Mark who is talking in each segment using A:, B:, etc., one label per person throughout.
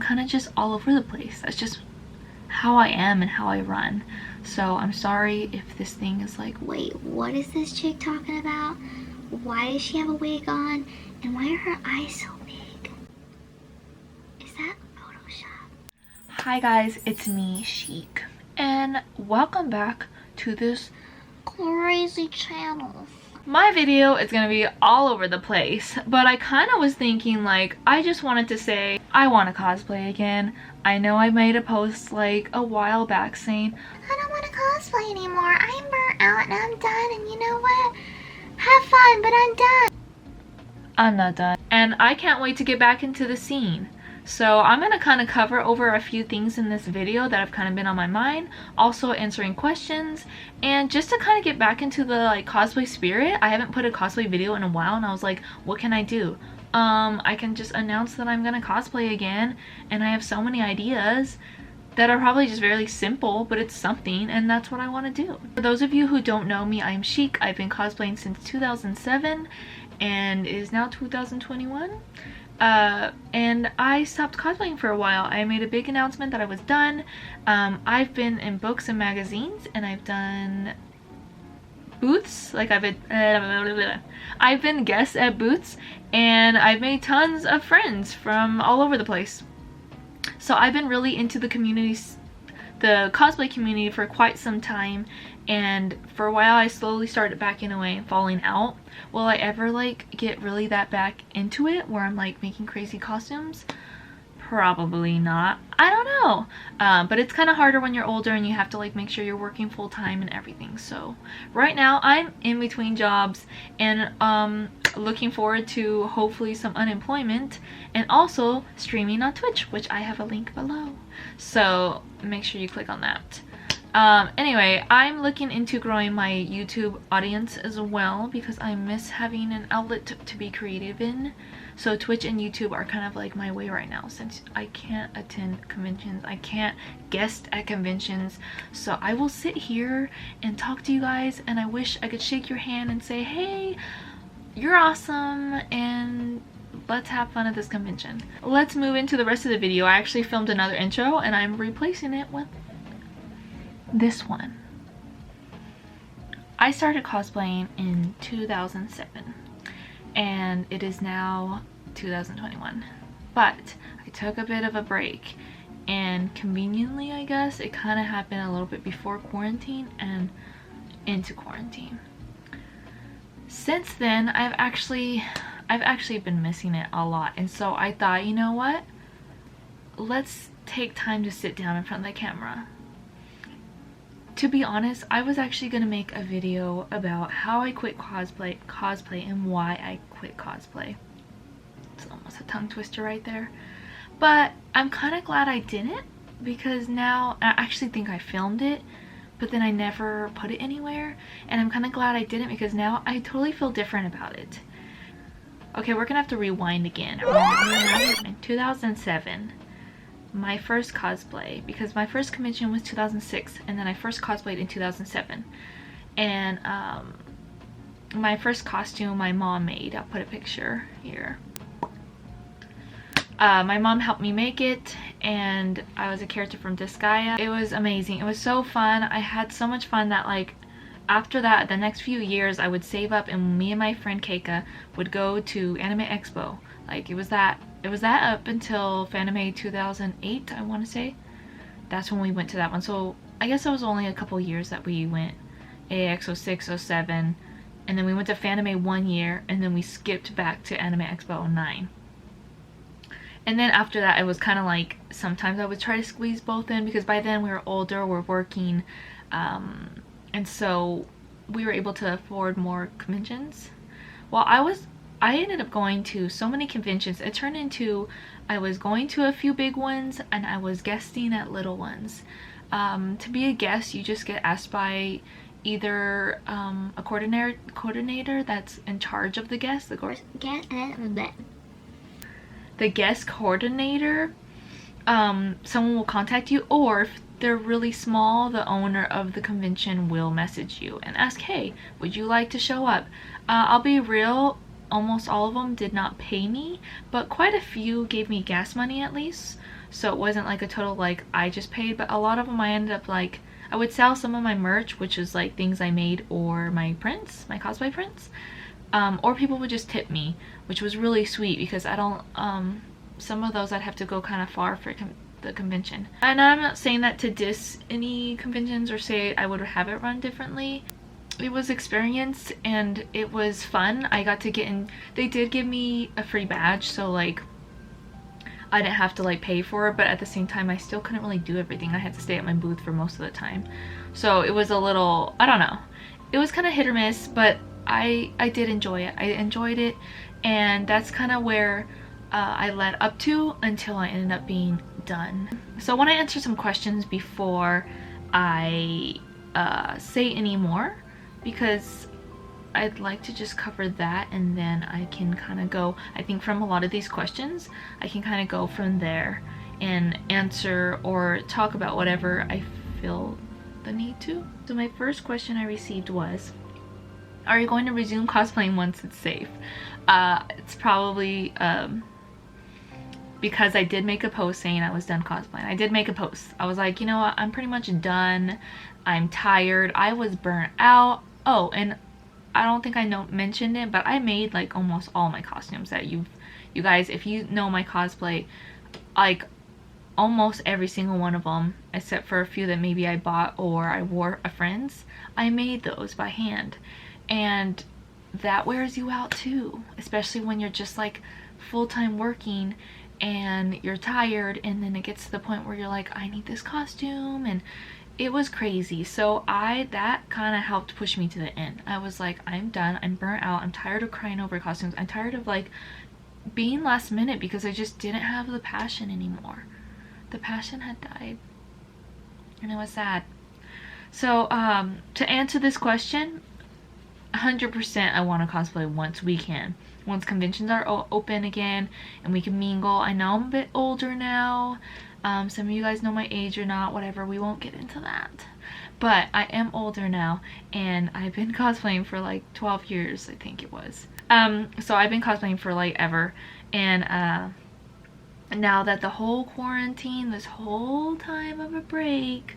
A: kind of just all over the place. That's just how I am and how I run. So I'm sorry if this thing is like,
B: wait, what is this chick talking about? Why does she have a wig on? And why are her eyes so big? Is that Photoshop?
A: hi guys, it's me, Chic, and welcome back to this
B: Crazy channel.
A: My video is gonna be all over the place, but I kind of was thinking, like, I just wanted to say I want to cosplay again. I know I made a post like a while back saying
B: I don't want to cosplay anymore. I'm burnt out and I'm done, and you know what? Have fun, but I'm done.
A: I'm not done, and I can't wait to get back into the scene. So I'm gonna kind of cover over a few things in this video that have kind of been on my mind, also answering questions, and just to kind of get back into the like cosplay spirit. I haven't put a cosplay video in a while, and I was like, what can I do? I can just announce that I'm gonna cosplay again, and I have so many ideas that are probably just very simple, but it's something, and that's what I want to do. For those of you who don't know me, I'm Chic. I've been cosplaying since 2007, and it is now 2021. And I stopped cosplaying for a while. I made a big announcement that I was done. I've been in books and magazines, and I've done booths. Like I've been guest at booths, and I've made tons of friends from all over the place. So I've been really into the communities, the cosplay community, for quite some time, and for a while I slowly started backing away and falling out. Will I ever like get really that back into it where I'm like making crazy costumes? Probably not. I don't know. But it's kind of harder when you're older and you have to like make sure you're working full time and everything. So right now I'm in between jobs, and looking forward to hopefully some unemployment, and also streaming on Twitch, which I have a link below. So make sure you click on that. Anyway, I'm looking into growing my YouTube audience as well, because I miss having an outlet to be creative in. So Twitch and YouTube are kind of like my way right now, since I can't attend conventions, I can't guest at conventions. So I will sit here and talk to you guys, and I wish I could shake your hand and say, hey, you're awesome, and let's have fun at this convention. Let's move into the rest of the video. I actually filmed another intro, and I'm replacing it with this one. I started cosplaying in 2007, and it is now 2021, but I took a bit of a break, and conveniently I guess it kind of happened a little bit before quarantine and into quarantine. Since then I've actually been missing it a lot, and so I thought, you know what, let's take time to sit down in front of the camera. To be honest, I was actually gonna make a video about how I quit cosplay and why I quit cosplay. It's almost a tongue twister right there. But I'm kind of glad I didn't, because now I actually think I filmed it, but then I never put it anywhere. And I'm kind of glad I didn't, because now I totally feel different about it. Okay, we're gonna have to rewind again. In 2007. My first cosplay, because my first convention was 2006, and then I first cosplayed in 2007, and my first costume my mom made. I'll put a picture here. My mom helped me make it, and I was a character from Disgaea. It was amazing. It was so fun. I had so much fun that like after that, the next few years, I would save up, and me and my friend Keika would go to Anime Expo. Like it was that up until Fanime 2008, I want to say. That's when we went to that one. So I guess it was only a couple years that we went. AX 06, 07, and then we went to Fanime 1 year, and then we skipped back to Anime Expo 09. And then after that, it was kind of like sometimes I would try to squeeze both in, because by then we were older, we're working, and so we were able to afford more conventions. Well, I ended up going to so many conventions. It turned into I was going to a few big ones, and I was guesting at little ones. To be a guest, you just get asked by either a coordinator that's in charge of the guest, the guest coordinator. Someone will contact you, or if they're really small, the owner of the convention will message you and ask, hey, would you like to show up? I'll be real, almost all of them did not pay me, but quite a few gave me gas money at least. so it wasn't like a total like I just paid, but a lot of them I ended up like, I would sell some of my merch, which is like things I made or my prints, my cosplay prints, or people would just tip me, which was really sweet because I don't, some of those I'd have to go kind of far for the convention. And I'm not saying that to diss any conventions or say I would have it run differently. It was experience and it was fun. I got to get in, they did give me a free badge, so like I didn't have to like pay for it, but at the same time I still couldn't really do everything. I had to stay at my booth for most of the time, so it was a little, I don't know, it was kind of hit or miss, but I did enjoy it. I enjoyed it, and that's kind of where I led up to until I ended up being done. So I want to answer some questions before I say any more, because I'd like to just cover that, and then I can kind of go, I think from a lot of these questions I can kind of go from there and answer or talk about whatever I feel the need to. So my first question I received was, are you going to resume cosplaying once it's safe? It's probably because I did make a post saying I was done cosplaying. I did make a post. I was like, you know what, I'm pretty much done. I'm tired. I was burnt out. Oh, and I don't think I mentioned it, but I made like almost all my costumes that you guys, if you know my cosplay, like almost every single one of them, except for a few that maybe I bought or I wore a friend's, I made those by hand. And that wears you out too, especially when you're just like full-time working and you're tired, and then it gets to the point where you're like, I need this costume, and it was crazy. So that kind of helped push me to the end. I was like, I'm done, I'm burnt out, I'm tired of crying over costumes, I'm tired of like being last minute, because I just didn't have the passion anymore. The passion had died, and it was sad. So to answer this question, 100% I want to cosplay once we can. Once conventions are open again and we can mingle. I know I'm a bit older now. Some of you guys know my age or not, whatever. We won't get into that. But I am older now, and I've been cosplaying for like 12 years, I think it was. So I've been cosplaying for like ever. And now that the whole quarantine, this whole time of a break,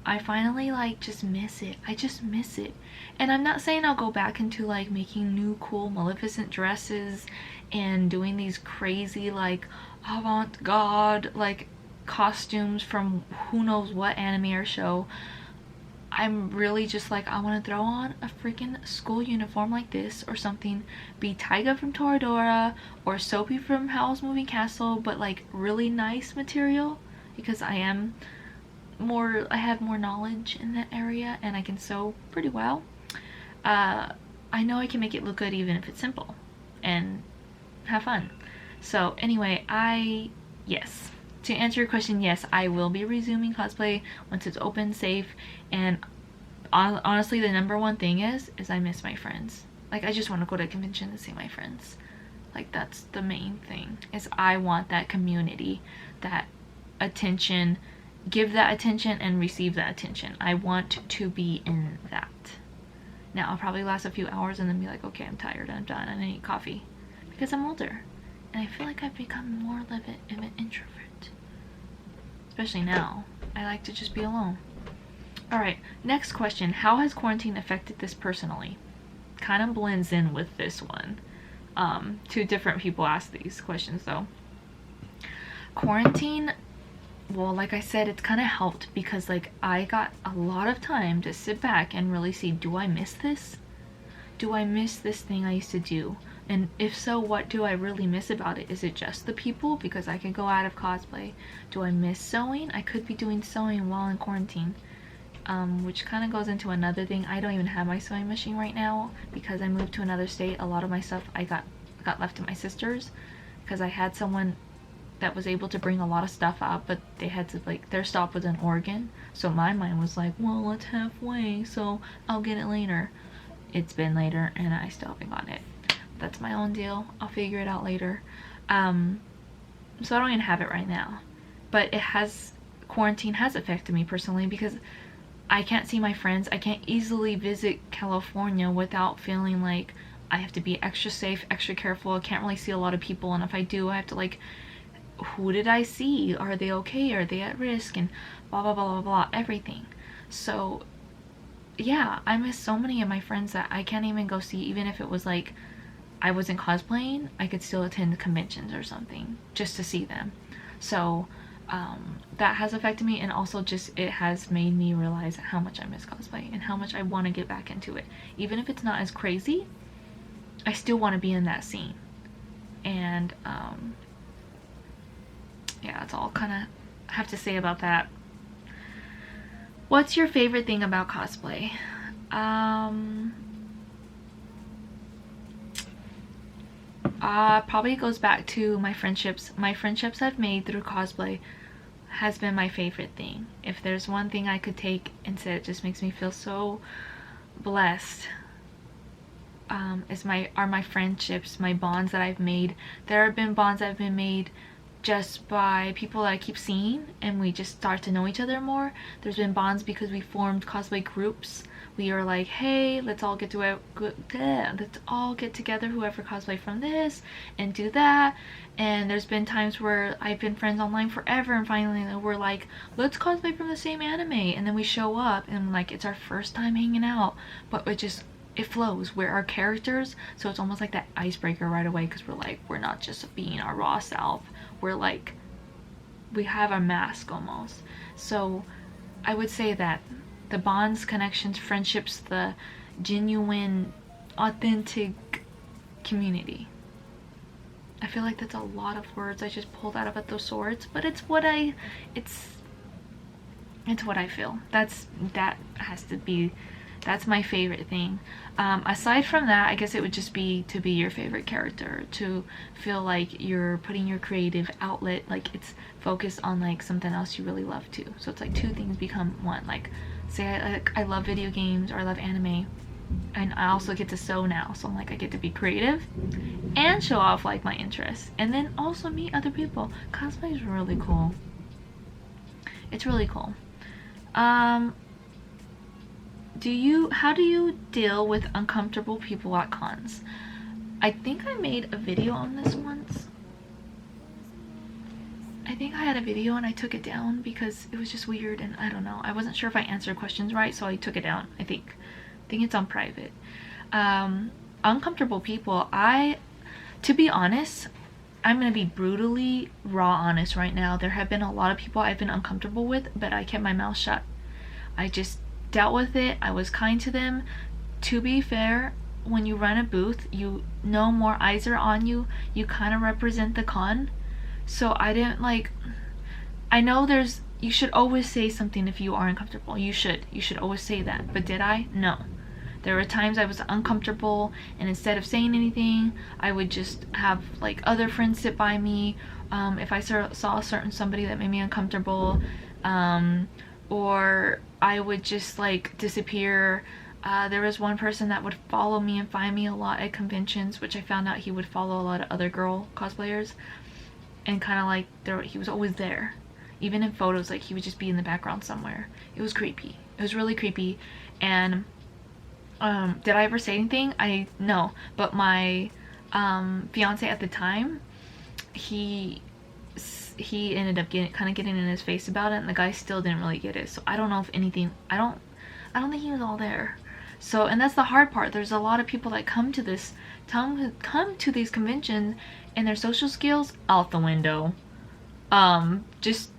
A: I finally like just miss it. I just miss it. And I'm not saying I'll go back into like making new cool Maleficent dresses and doing these crazy like avant-garde like costumes from who knows what anime or show. I'm really just like, I want to throw on a freaking school uniform like this or something, be Taiga from Toradora or Soapy from Howl's Moving Castle, but like really nice material, because I have more knowledge in that area and I can sew pretty well. I know I can make it look good even if it's simple and have fun. So anyway, yes, to answer your question, yes, I will be resuming cosplay once it's open, safe, and honestly the number one thing is I miss my friends. Like, I just want to go to a convention and see my friends. Like, that's the main thing, is I want that community, that attention, give that attention and receive that attention. I want to be in that. Now I'll probably last a few hours and then be like, okay, I'm tired, I'm done, and I need coffee, because I'm older and I feel like I've become more of an introvert, especially now. I like to just be alone. Alright, next question. How has quarantine affected this personally? Kind of blends in with this one. Two different people asked these questions though. Quarantine, well, like I said, it's kind of helped because like I got a lot of time to sit back and really see, do I miss this? Do I miss this thing I used to do? And if so, what do I really miss about it? Is it just the people? Because I could go out of cosplay. Do I miss sewing? I could be doing sewing while in quarantine. Which kind of goes into another thing. I don't even have my sewing machine right now because I moved to another state. A lot of my stuff I got left to my sisters because I had someone that was able to bring a lot of stuff out, but they had to, like, their stop was in Oregon, so my mind was like, well, it's halfway, so I'll get it later. It's been later and I still haven't gotten it. That's my own deal. I'll figure it out later. So I don't even have it right now, but quarantine has affected me personally because I can't see my friends. I can't easily visit California without feeling like I have to be extra safe, extra careful. I can't really see a lot of people, and if I do, I have to like who did I see? Are they okay? Are they at risk? And blah blah blah blah blah, everything. So yeah, I miss so many of my friends that I can't even go see. Even if it was like I wasn't cosplaying, I could still attend conventions or something just to see them. So that has affected me, and also just it has made me realize how much I miss cosplay and how much I want to get back into it. Even if it's not as crazy, I still want to be in that scene. And yeah, that's all kind of have to say about that. What's your favorite thing about cosplay? Probably goes back to my friendships. My friendships I've made through cosplay has been my favorite thing. If there's one thing I could take and say it just makes me feel so blessed, are my friendships, my bonds that I've made. There have been bonds that have been made just by people that I keep seeing, and we just start to know each other more. There's been bonds because we formed cosplay groups. We are like, hey, let's all get together, whoever cosplay from this, and do that. And there's been times where I've been friends online forever, and finally we're like, let's cosplay from the same anime, and then we show up and like it's our first time hanging out, but it flows. We're our characters, so it's almost like that icebreaker right away, because we're like, we're not just being our raw self, we're like, we have a mask almost. So I would say that the bonds, connections, friendships, the genuine, authentic community. I feel like that's a lot of words I just pulled out of a thesaurus, but it's what I feel. That's my favorite thing. Aside from that, I guess it would just be to be your favorite character, to feel like you're putting your creative outlet, like it's focused on like something else you really love too. So it's like two things become one. Like say I love video games, or I love anime, and I also get to sew now, so I'm like, I get to be creative and show off like my interests, and then also meet other people. Cosplay is really cool. It's really cool. How do you deal with uncomfortable people at cons? I think I made a video on this once. I think I had a video and I took it down because it was just weird, and I don't know. I wasn't sure if I answered questions right, so I took it down. I think it's on private. Uncomfortable people. To be honest, I'm gonna be brutally raw honest right now. There have been a lot of people I've been uncomfortable with, but I kept my mouth shut. I just dealt with it. I was kind to them. To be fair, when you run a booth, you know more eyes are on you. You kind of represent the con. So I didn't like, I know you should always say something if you are uncomfortable. You should always say that. But did I? No. There were times I was uncomfortable, and instead of saying anything, I would just have like other friends sit by me. If I saw a certain somebody that made me uncomfortable, or I would just like disappear. There was one person that would follow me and find me a lot at conventions, which I found out he would follow a lot of other girl cosplayers, and kind of like he was always there. Even in photos, like he would just be in the background somewhere. It was creepy. It was really creepy. And did I ever say anything? No, but my fiance at the time, he ended up getting in his face about it, and the guy still didn't really get it. So I don't know if anything, I don't think he was all there. So, and that's the hard part. There's a lot of people that come to these conventions, and their social skills out the window. Just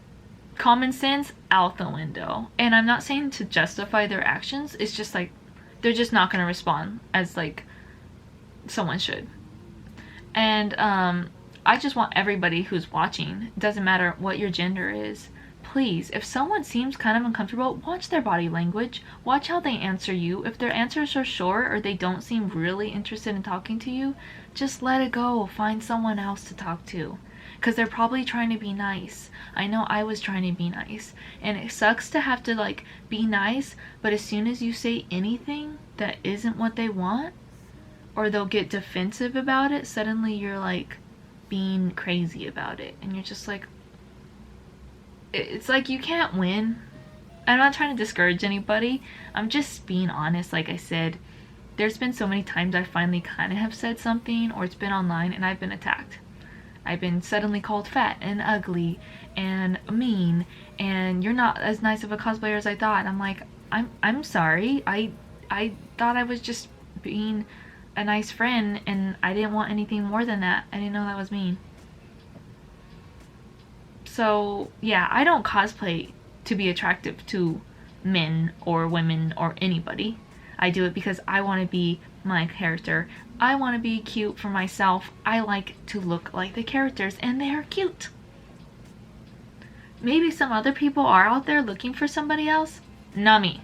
A: common sense out the window. And I'm not saying to justify their actions. It's just like they're just not going to respond as like someone should. And I just want everybody who's watching, it doesn't matter what your gender is, please, if someone seems kind of uncomfortable, watch their body language. Watch how they answer you. If their answers are short, or they don't seem really interested in talking to you, just let it go. Find someone else to talk to. Because they're probably trying to be nice. I know I was trying to be nice. And it sucks to have to like be nice, but as soon as you say anything that isn't what they want, or they'll get defensive about it, suddenly you're like being crazy about it. And you're just like, it's like you can't win. I'm not trying to discourage anybody. I'm just being honest. Like I said, there's been so many times I finally kind of have said something, or it's been online and I've been attacked. I've been suddenly called fat and ugly and mean, and you're not as nice of a cosplayer as I thought. I'm like, I'm sorry. I thought I was just being a nice friend, and I didn't want anything more than that. I didn't know that was mean. So yeah, I don't cosplay to be attractive to men or women or anybody. I do it because I want to be my character. I want to be cute for myself. I like to look like the characters, and they are cute. Maybe some other people are out there looking for somebody else. Not me.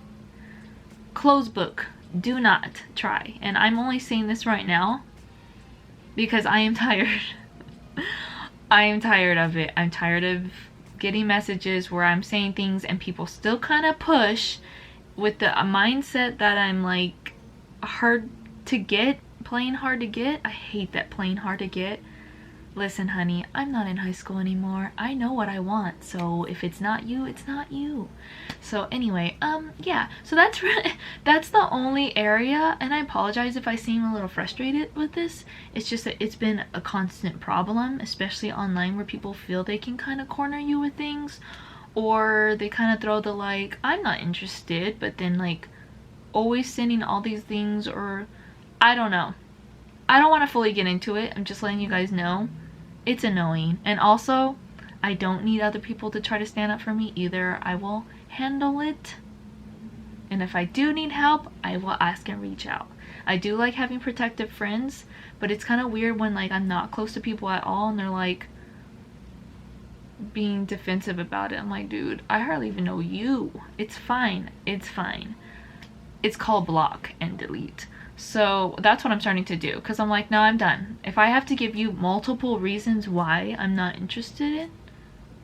A: Close book. Do not try. And I'm only saying this right now because I am tired. I am tired of it. I'm tired of getting messages where I'm saying things and people still kind of push with the mindset that I'm like hard to get, plain hard to get. I hate that, plain hard to get. Listen, honey, I'm not in high school anymore. I know what I want. So if it's not you, it's not you. So anyway, yeah. So that's the only area, and I apologize if I seem a little frustrated with this. It's just that it's been a constant problem, especially online, where people feel they can kind of corner you with things, or they kind of throw the like, I'm not interested, but then like always sending all these things, or I don't know. I don't want to fully get into it. I'm just letting you guys know. It's annoying. And also, I don't need other people to try to stand up for me either. I will handle it. And if I do need help, I will ask and reach out. I do like having protective friends, but it's kind of weird when like I'm not close to people at all and they're like being defensive about it. I'm like, dude, I hardly even know you. It's fine. It's fine. It's called block and delete. So that's what I'm starting to do, because I'm like, no, I'm done. If I have to give you multiple reasons why I'm not interested in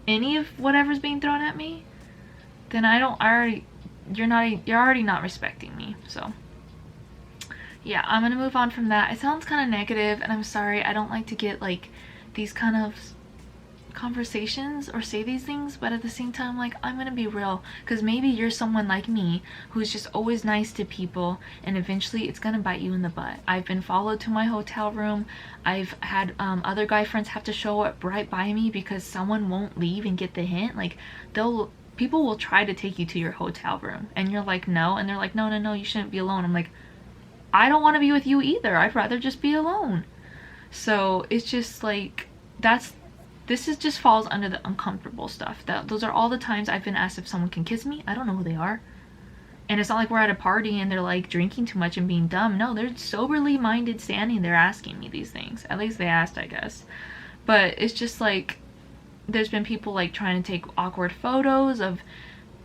A: any of whatever's being thrown at me, then you're already not respecting me. So yeah, I'm gonna move on from that. It sounds kind of negative, and I'm sorry. I don't like to get like these kind of conversations or say these things, but at the same time, like, I'm gonna be real, because maybe you're someone like me who's just always nice to people, and eventually it's gonna bite you in the butt. I've been followed to my hotel room. I've had other guy friends have to show up right by me because someone won't leave and get the hint. Like, people will try to take you to your hotel room, and you're like, no, and they're like, no, no, no, you shouldn't be alone. I'm like, I don't want to be with you either. I'd rather just be alone. So it's just like, this just falls under the uncomfortable stuff. Those are all the times I've been asked if someone can kiss me. I don't know who they are. And it's not like we're at a party and they're like drinking too much and being dumb. No, they're soberly minded standing there asking me these things. At least they asked, I guess. But it's just like, there's been people like trying to take awkward photos of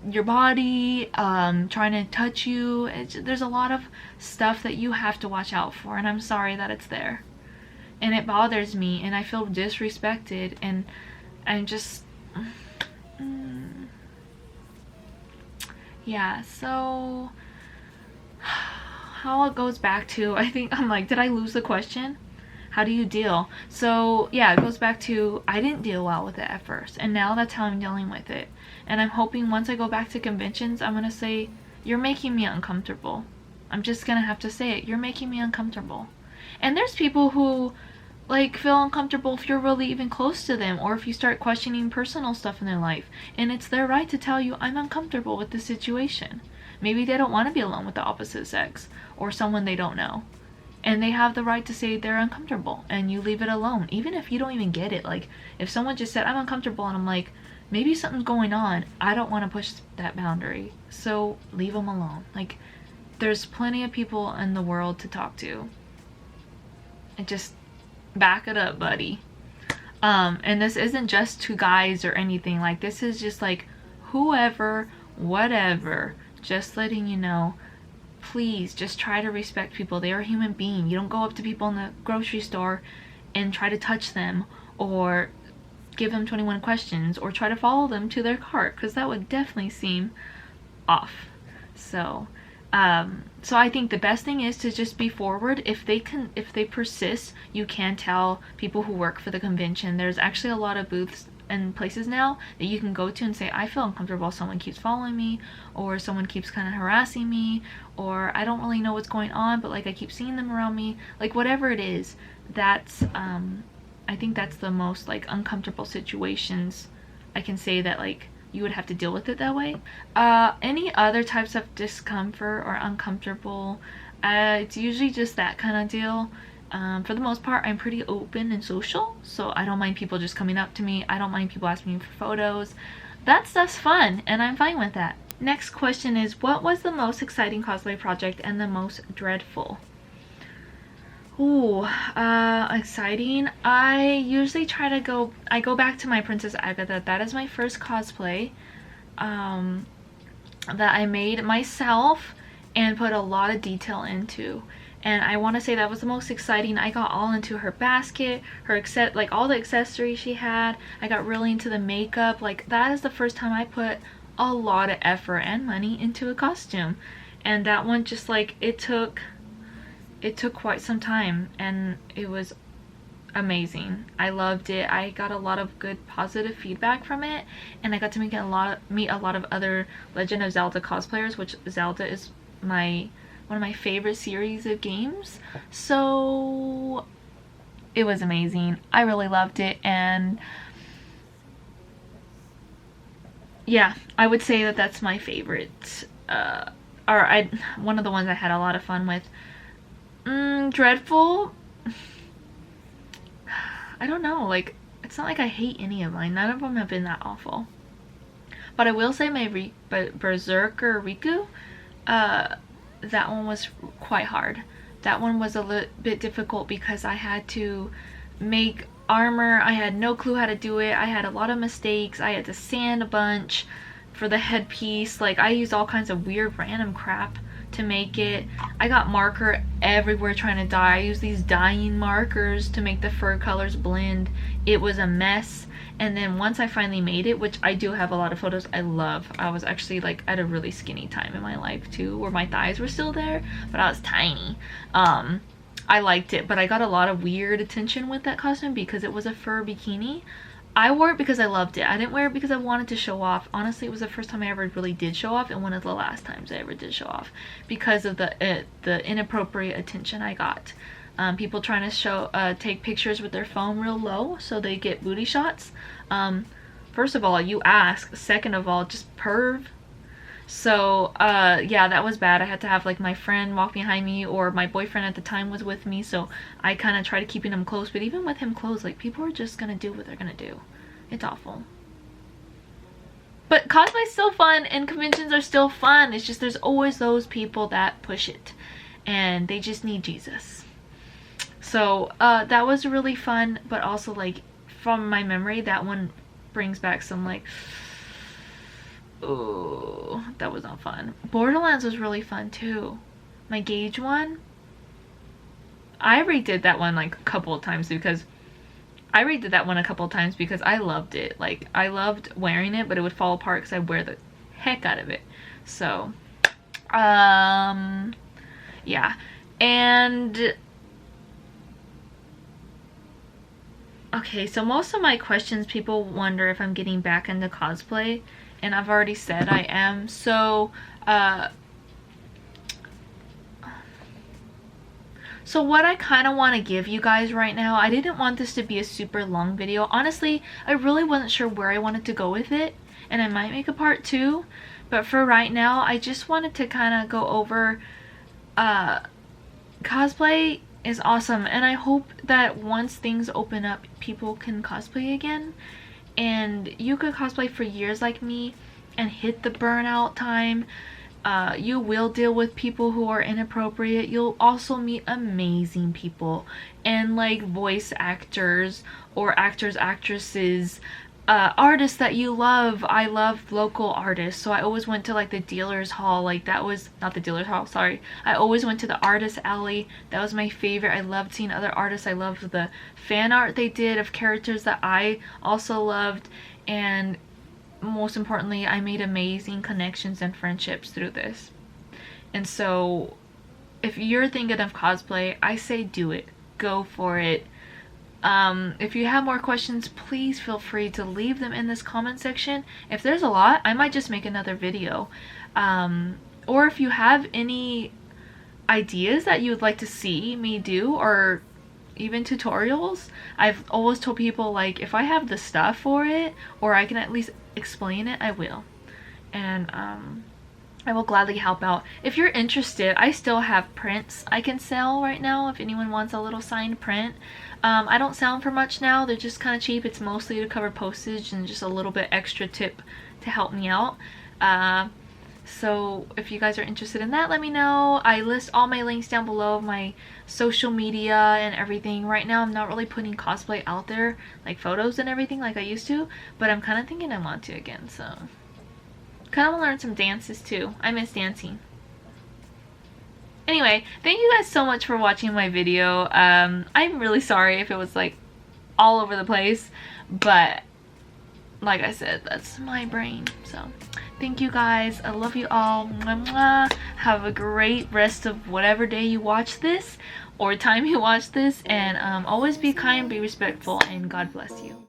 A: your body, trying to touch you. There's a lot of stuff that you have to watch out for, and I'm sorry that it's there. And it bothers me, and I feel disrespected, and I'm just yeah. So how it goes back to, I think I'm like, did I lose the question? How do you deal? So yeah, it goes back to, I didn't deal well with it at first, and now that's how I'm dealing with it. And I'm hoping once I go back to conventions, I'm gonna say, you're making me uncomfortable. I'm just gonna have to say it. You're making me uncomfortable. And there's people who like feel uncomfortable if you're really even close to them, or if you start questioning personal stuff in their life, and it's their right to tell you, I'm uncomfortable with this situation. Maybe they don't want to be alone with the opposite sex or someone they don't know, and they have the right to say they're uncomfortable, and you leave it alone, even if you don't even get it. Like, if someone just said, I'm uncomfortable, and I'm like, maybe something's going on, I don't want to push that boundary, so leave them alone. Like, there's plenty of people in the world to talk to. And just back it up, buddy. And this isn't just to guys or anything. Like, this is just like whoever, whatever, just letting you know, please just try to respect people. They are a human being. You don't go up to people in the grocery store and try to touch them or give them 21 questions or try to follow them to their cart, because that would definitely seem off. So so I think the best thing is to just be forward. If they persist, you can tell people who work for the convention. There's actually a lot of booths and places now that you can go to and say, I feel uncomfortable, someone keeps following me, or someone keeps kind of harassing me, or I don't really know what's going on, but like I keep seeing them around me. Like, whatever it is, that's I think that's the most like uncomfortable situations I can say that like you would have to deal with it that way. Any other types of discomfort or uncomfortable, it's usually just that kind of deal. For the most part, I'm pretty open and social, so I don't mind people just coming up to me. I don't mind people asking me for photos. That stuff's fun, and I'm fine with that. Next question is, what was the most exciting cosplay project and the most dreadful? Ooh, exciting. I usually try to go back to my Princess Agatha. That is my first cosplay that I made myself and put a lot of detail into. And I want to say that was the most exciting. I got all into her basket, like all the accessories she had. I got really into the makeup. Like, that is the first time I put a lot of effort and money into a costume. And that one just like, it took quite some time, and it was amazing. I loved it. I got a lot of good positive feedback from it, and I got to meet a lot of other Legend of Zelda cosplayers, which Zelda is one of my favorite series of games. So it was amazing. I really loved it, and yeah, I would say that that's my favorite, one of the ones I had a lot of fun with. Dreadful, I don't know, like, it's not like I hate any of mine. None of them have been that awful. But I will say my Berserker Riku, that one was quite hard. That one was a little bit difficult because I had to make armor. I had no clue how to do it. I had a lot of mistakes. I had to sand a bunch for the headpiece. Like, I used all kinds of weird random crap to make it. I got marker everywhere trying to dye. I used these dyeing markers to make the fur colors blend. It was a mess. And then once I finally made it, which I do have a lot of photos I love. I was actually like at a really skinny time in my life too, where my thighs were still there, but I was tiny. I liked it, but I got a lot of weird attention with that costume because it was a fur bikini. I wore it because I loved it. I didn't wear it because I wanted to show off. Honestly, it was the first time I ever really did show off, and one of the last times I ever did show off because of the inappropriate attention I got. People trying to take pictures with their phone real low so they get booty shots. First of all, you ask. Second of all, just perv. So yeah, that was bad. I had to have like my friend walk behind me, or my boyfriend at the time was with me, so I kind of tried keeping him close. But even with him close, like, people are just gonna do what they're gonna do. It's awful. But cosplay's still fun, and conventions are still fun. It's just there's always those people that push it, and they just need Jesus. So that was really fun, but also, like, from my memory, that one brings back some like, oh, that was not fun. Borderlands was really fun too. My Gauge one, I redid that one like a couple of times because I loved it. Like, I loved wearing it, but it would fall apart because I'd wear the heck out of it. So yeah. And okay, so most of my questions, people wonder if I'm getting back into cosplay, and I've already said I am. So what I kind of want to give you guys right now, I didn't want this to be a super long video. Honestly, I really wasn't sure where I wanted to go with it, and I might make a part 2, but for right now, I just wanted to kind of go over cosplay is awesome, and I hope that once things open up, people can cosplay again, and you could cosplay for years like me and hit the burnout time. You will deal with people who are inappropriate. You'll also meet amazing people, and like voice actors or actresses, artists that you love. I love local artists, so I always went to like the dealer's hall. Like, that was not the dealer's hall, sorry. I always went to the artist alley. That was my favorite. I loved seeing other artists. I loved the fan art they did of characters that I also loved, and most importantly, I made amazing connections and friendships through this. And so if you're thinking of cosplay, I say do it. Go for it. If you have more questions, please feel free to leave them in this comment section. If there's a lot, I might just make another video. Or if you have any ideas that you would like to see me do, or even tutorials. I've always told people, like, if I have the stuff for it or I can at least explain it, I will. And I will gladly help out. If you're interested, I still have prints I can sell right now if anyone wants a little signed print. I don't sell them for much now. They're just kind of cheap. It's mostly to cover postage and just a little bit extra tip to help me out. So if you guys are interested in that, let me know. I list all my links down below of my social media and everything. Right now I'm not really putting cosplay out there, like photos and everything like I used to, but I'm kind of thinking I want to again, so kind of want to learn some dances too. I miss dancing. Anyway, thank you guys so much for watching my video. I'm really sorry if it was like all over the place, but like I said, that's my brain. So thank you guys. I love you all. Mwah, mwah. Have a great rest of whatever day you watch this or time you watch this, and always be kind, be respectful, and God bless you.